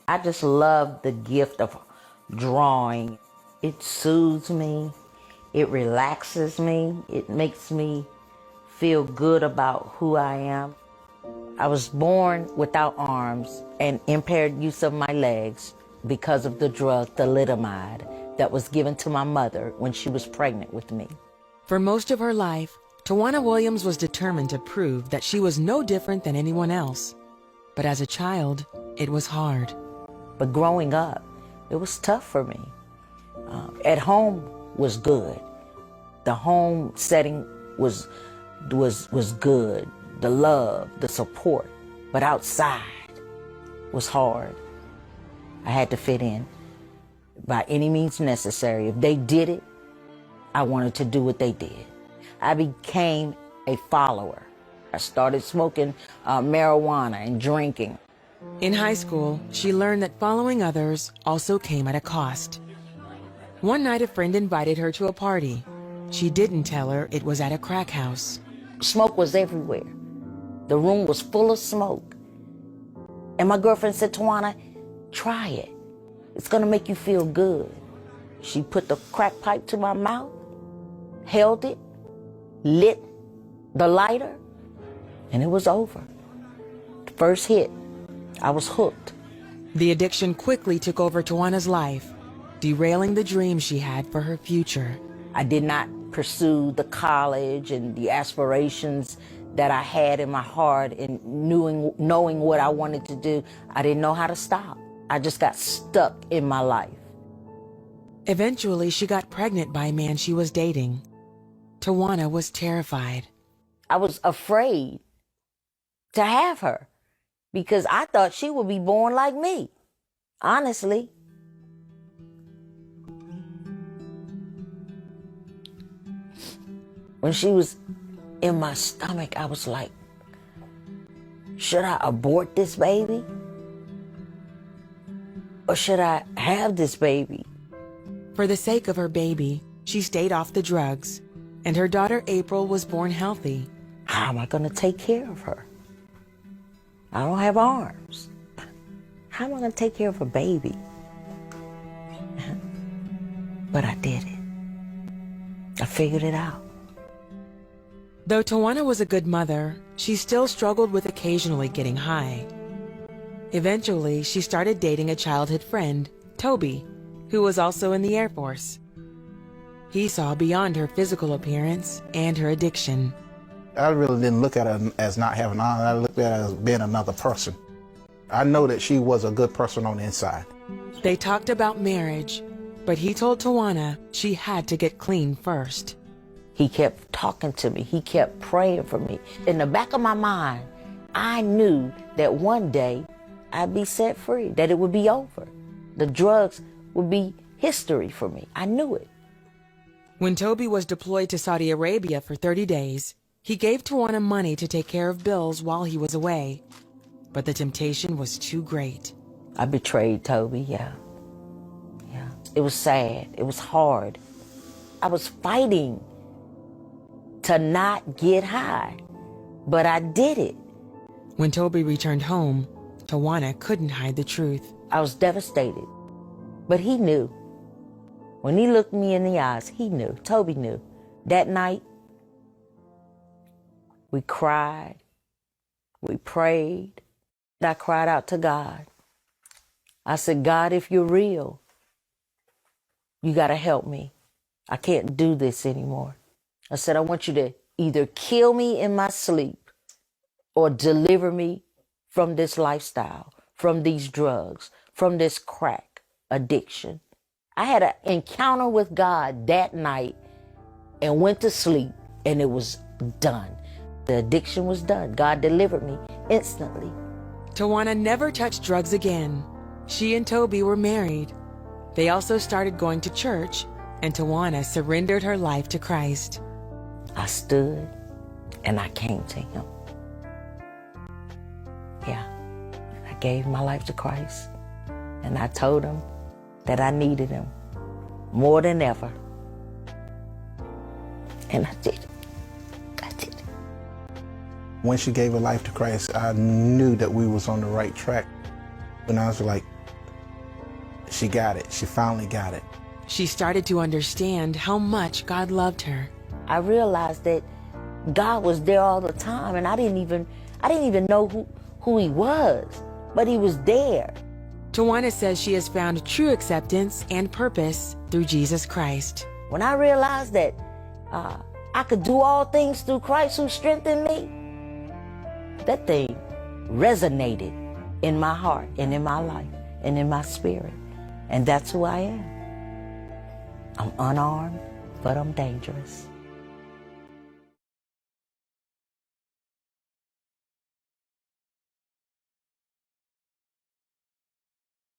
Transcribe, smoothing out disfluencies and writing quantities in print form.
I just love the gift of drawing. It soothes me. It relaxes me. It makes me feel good about who I am. I was born without arms and impaired use of my legs because of the drug thalidomide that was given to my mother when she was pregnant with me. For most of her life, Tawana Williams was determined to prove that she was no different than anyone else. But as a child, it was hard. But growing up, it was tough for me. At home was good. The home setting was good. The love, the support. But outside was hard. I had to fit in by any means necessary. If they did it, I wanted to do what they did. I became a follower. I started smoking marijuana and drinking. In high school, she learned that following others also came at a cost. One night, a friend invited her to a party. She didn't tell her it was at a crack house. Smoke was everywhere. The room was full of smoke. And my girlfriend said, Tawana, try it. It's gonna make you feel good. She put the crack pipe to my mouth, held it, lit the lighter, and it was over. The first hit, I was hooked. The addiction quickly took over Tawana's life, derailing the dreams she had for her future. I did not pursue the college and the aspirations that I had in my heart and knowing what I wanted to do. I didn't know how to stop. I just got stuck in my life. Eventually, she got pregnant by a man she was dating. Tawana was terrified. I was afraid to have her because I thought she would be born like me, honestly. When she was in my stomach, I was like, should I abort this baby? Or should I have this baby? For the sake of her baby, she stayed off the drugs, and her daughter April was born healthy. How am I going to take care of her? I don't have arms. How am I going to take care of a baby? But I did it. I figured it out. Though Tawana was a good mother, she still struggled with occasionally getting high. Eventually, she started dating a childhood friend, Toby, who was also in the Air Force. He saw beyond her physical appearance and her addiction. I really didn't look at her as not having arms. I looked at her as being another person. I know that she was a good person on the inside. They talked about marriage, but he told Tawana she had to get clean first. He kept talking to me. He kept praying for me. In the back of my mind, I knew that one day I'd be set free, that it would be over. The drugs would be history for me. I knew it. When Toby was deployed to Saudi Arabia for 30 days, he gave Tawana money to take care of bills while he was away. But the temptation was too great. I betrayed Toby, yeah. It was sad. It was hard. I was fighting to not get high, but I did it. When Toby returned home, Tawana couldn't hide the truth. I was devastated, but he knew. When he looked me in the eyes, he knew. Toby knew. That night, we cried, we prayed. I cried out to God. I said, God, if you're real, you got to help me. I can't do this anymore. I said, I want you to either kill me in my sleep or deliver me from this lifestyle, from these drugs, from this crack addiction. I had an encounter with God that night and went to sleep, and it was done. The addiction was done. God delivered me instantly. Tawana never touched drugs again. She and Toby were married. They also started going to church, and Tawana surrendered her life to Christ. I stood and I came to him. Yeah, I gave my life to Christ, and I told him that I needed him more than ever. And I did it. I did it. When she gave her life to Christ, I knew that we was on the right track. And I was like, she got it. She finally got it. She started to understand how much God loved her. I realized that God was there all the time, and I didn't even know who he was, but he was there. Tawana says she has found true acceptance and purpose through Jesus Christ. When I realized that I could do all things through Christ who strengthened me, that thing resonated in my heart and in my life and in my spirit. And that's who I am. I'm unarmed, but I'm dangerous.